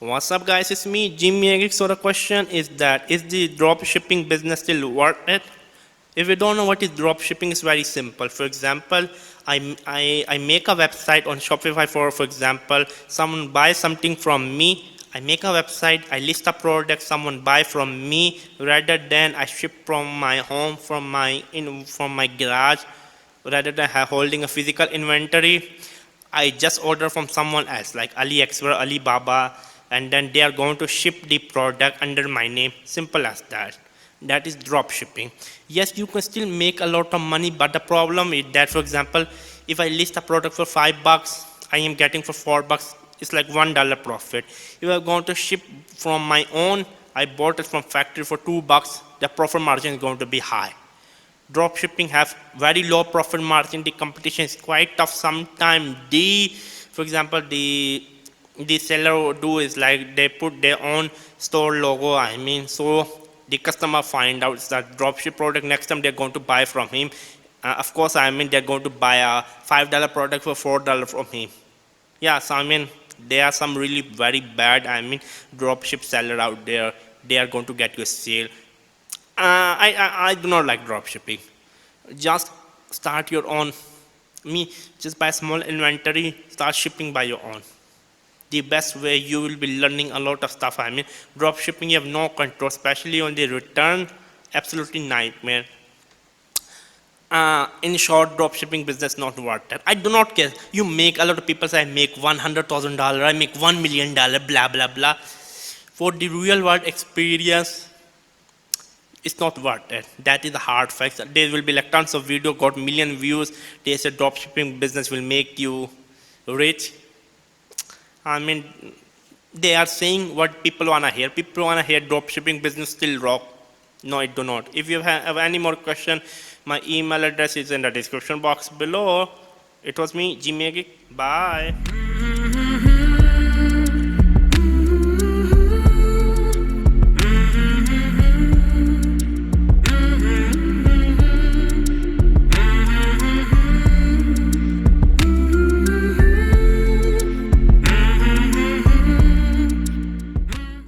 What's up, guys? It's me, Jimmy. So the question is the dropshipping business still worth it? If you don't know what is dropshipping, it's very simple. For example, I make a website on Shopify for example, someone buys something from me. I make a website, I list a product, someone buy from me, rather than I ship from my home, from my garage, rather than holding a physical inventory. I just order from someone else like AliExpress, Alibaba, and then they are going to ship the product under my name. Simple as that. That is drop shipping. Yes, you can still make a lot of money, but the problem is that, for example, if I list a product for $5, I am getting for $4. It's like $1 profit. If I'm going to ship from my own, I bought it from factory for $2. The profit margin is going to be high. Drop shipping has very low profit margin. The competition is quite tough. Sometimes for example, the seller do is like they put their own store logo. So the customer find out it's that dropship product. Next time they're going to buy from him. Of course, they're going to buy a $5 product for $4 from him. Yeah, so there are some really very bad dropship seller out there. They are going to get you a sale. I do not like dropshipping. Just start your own. Just buy small inventory, start shipping by your own. The best way, you will be learning a lot of stuff. Dropshipping, you have no control, especially on the return. Absolutely nightmare. In short, dropshipping business not worth it. I do not care. You make, a lot of people say I make $100,000, I make $1 million, blah blah blah. For the real world experience, it's not worth it. That is the hard facts. There will be like tons of video, got million views. They say dropshipping business will make you rich. They are saying what people wanna hear. People wanna hear dropshipping business still rock. No, it do not. If you have any more question, my email address is in the description box below. It was me, Jimmy. Bye.